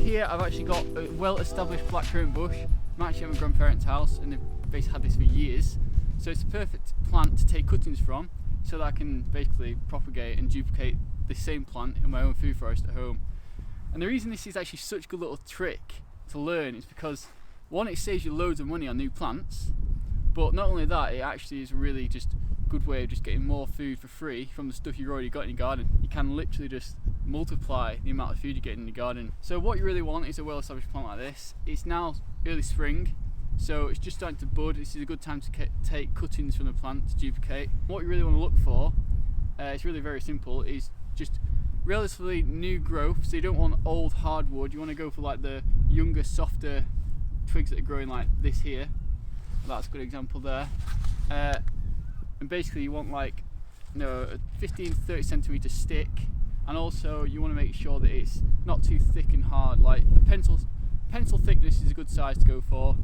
here I've actually got a well-established blackcurrant bush. I'm actually at my grandparents' house and they've basically had this for years. So it's a perfect plant to take cuttings from so that I can basically propagate and duplicate the same plant in my own food forest at home. And the reason this is actually such a good little trick to learn is because, one, it saves you loads of money on new plants, but not only that, it actually is really just a good way of just getting more food for free from the stuff you've already got in your garden. You can literally just multiply the amount of food you get in your garden. So what you really want is a well-established plant like this. It's now early spring, so it's just starting to bud. This is a good time to take cuttings from the plant to duplicate. What you really want to look for, it's really very simple, is just relatively new growth. So you don't want old hardwood, you want to go for like the younger, softer twigs that are growing like this here. That's a good example there. And basically you want like, you know, a 15 to 30 centimetre stick, and also you want to make sure that it's not too thick and hard. Like a pencil thickness is a good size to go for,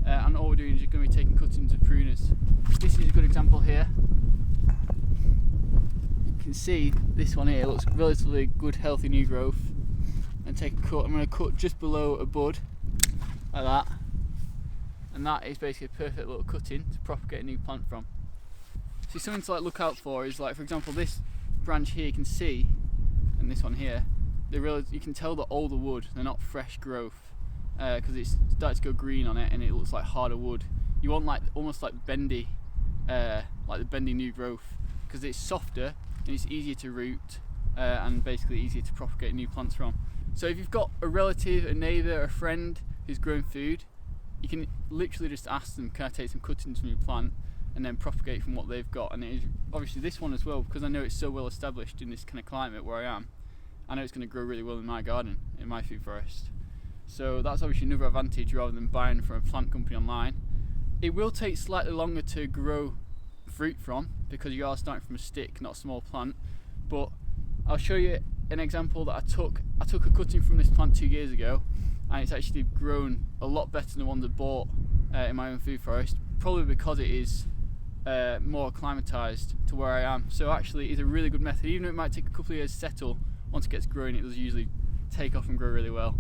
and all we're doing is you're going to be taking cuttings of pruners. This is a good example here. You can see this one here looks relatively good, healthy new growth. And take a cut. I'm going to cut just below a bud like that, and that is basically a perfect little cutting to propagate a new plant from. So something to like look out for is, like, for example, this branch here you can see, and this one here, you can tell the older wood, they're not fresh growth, because it's starting to go green on it and it looks like harder wood. You want like almost like bendy, like the bendy new growth, because it's softer and it's easier to root, and basically easier to propagate new plants from. So if you've got a relative, a neighbour, a friend who's growing food, you can literally just ask them, can I take some cuttings from your plant, and then propagate from what they've got. And it is obviously this one as well, because I know it's so well established in this kind of climate where I am. I know it's going to grow really well in my garden, in my food forest. So that's obviously another advantage rather than buying from a plant company online. It will take slightly longer to grow fruit from, because you are starting from a stick, not a small plant. But I'll show you an example that I took a cutting from this plant 2 years ago, and it's actually grown a lot better than the one that I bought in my own food forest, probably because it is more acclimatized to where I am. So actually it's a really good method. Even though it might take a couple of years to settle, once it gets growing it does usually take off and grow really well.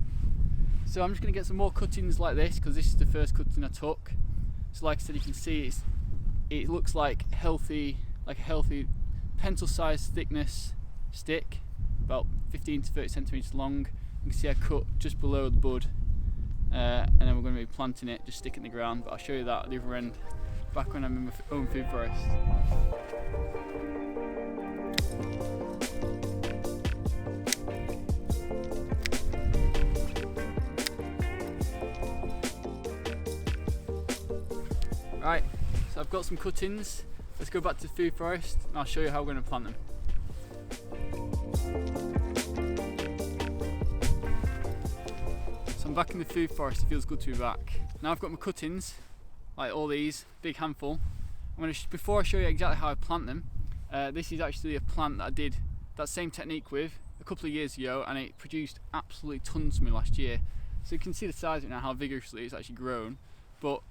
So I'm just going to get some more cuttings like this, because this is the first cutting I took. So like I said, you can see it looks like a healthy pencil sized thickness stick, about 15 to 30 centimetres long. You can see I cut just below the bud, and then we're going to be planting it, just stick it in the ground, but I'll show you that at the other end, back when I'm in my own food forest. Right, so I've got some cuttings. Let's go back to the food forest and I'll show you how we're going to plant them. So I'm back in the food forest, it feels good to be back. Now I've got my cuttings, like all these, big handful. Before I show you exactly how I plant them, this is actually a plant that I did that same technique with a couple of years ago, and it produced absolutely tons for me last year. So you can see the size of it now, how vigorously it's actually grown. But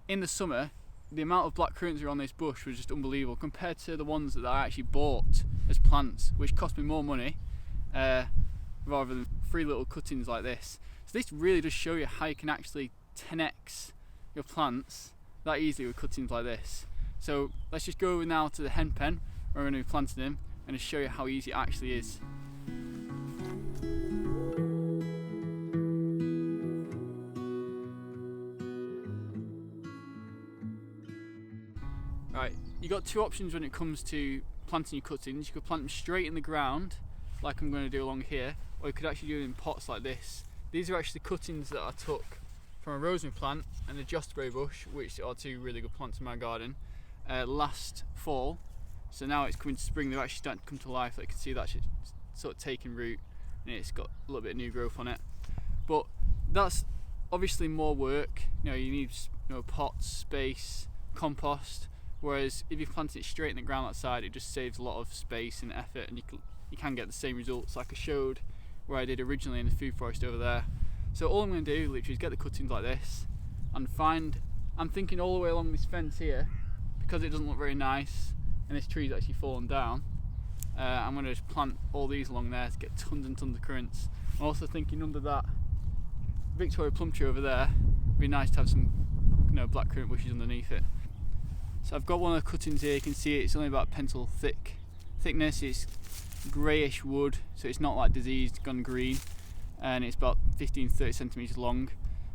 in the summer, the amount of blackcurrants that are on this bush was just unbelievable compared to the ones that I actually bought as plants, which cost me more money rather than free little cuttings like this. So this really does show you how you can actually 10x your plants that easily with cuttings like this. So let's just go over now to the hen pen where we're going to be planting them and just show you how easy it actually is. Right, you've got two options when it comes to planting your cuttings. You could plant them straight in the ground, like I'm going to do along here, or you could actually do it in pots like this. These are actually cuttings that I took from a rosemary plant and a josterberry bush, which are two really good plants in my garden, last fall. So now it's coming to spring, they're actually starting to come to life. Like you can see that's sort of taking root and it's got a little bit of new growth on it. But that's obviously more work. You need pots, space, compost. Whereas if you plant it straight in the ground outside, it just saves a lot of space and effort, and you can get the same results like I showed where I did originally in the food forest over there. So all I'm going to do literally is get the cuttings like this and I'm thinking all the way along this fence here, because it doesn't look very nice and this tree's actually fallen down, I'm going to just plant all these along there to get tons and tons of currants. I'm also thinking under that Victoria plum tree over there. It'd be nice to have some, you know, blackcurrant bushes underneath it. So I've got one of the cuttings here. You can see it's only about pencil thickness. It's greyish wood, so it's not like diseased, gone green, and it's about 15-30 centimeters long.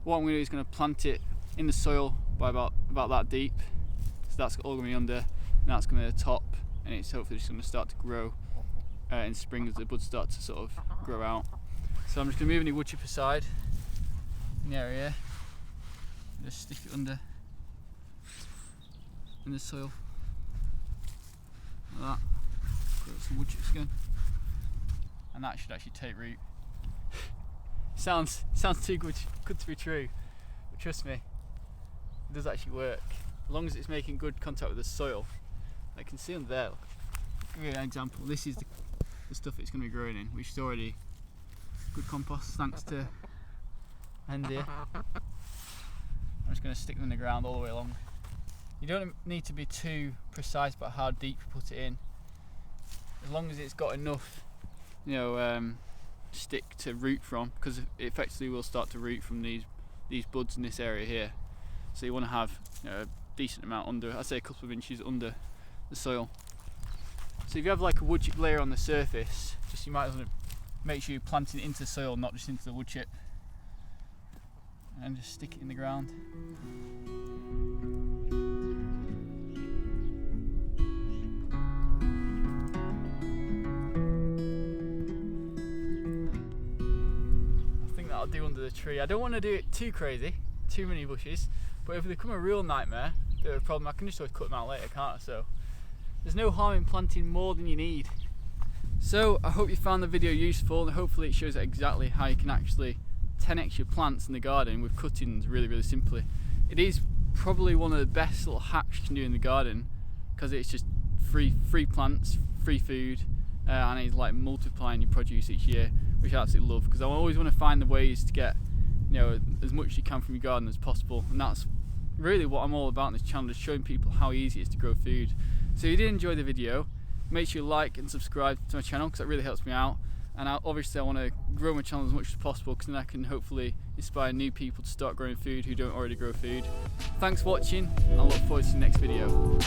What I'm going to do is going to plant it in the soil by about that deep. So that's all going to be under, and that's going to be the top, and it's hopefully just going to start to grow in spring as the buds start to sort of grow out. So I'm just going to move any wood chip aside in the area, just stick it under in the soil like that. Put some wood chips again, and that should actually take root. sounds too good to be true, but trust me, it does actually work as long as it's making good contact with the soil. I can see under there. Look. Give you an example. This is the stuff it's going to be growing in, which is already good compost thanks to Andy. I'm just going to stick them in the ground all the way along. You don't need to be too precise about how deep you put it in, as long as it's got enough, you know, stick to root from, because it effectively will start to root from these buds in this area here. So you want to have, you know, a decent amount under, I'd say a couple of inches under the soil. So if you have like a wood chip layer on the surface, just you might want to make sure you're planting it into the soil, not just into the wood chip, and just stick it in the ground. I think that'll do under the tree. I don't want to do it too crazy, too many bushes, but if they become a real nightmare, bit of a problem, I can just always cut them out later, can't I? So there's no harm in planting more than you need. So I hope you found the video useful, and hopefully it shows exactly how you can actually 10x your plants in the garden with cuttings really simply. It is probably one of the best little hacks you can do in the garden, because it's just free plants, free food, and it's like multiplying your produce each year, which I absolutely love, because I always want to find the ways to get, you know, as much as you can from your garden as possible, and that's really what I'm all about in this channel, is showing people how easy it is to grow food. So if you did enjoy the video, make sure you like and subscribe to my channel, because that really helps me out, and obviously I want to grow my channel as much as possible, because then I can hopefully inspire new people to start growing food who don't already grow food. Thanks for watching, and I look forward to the next video.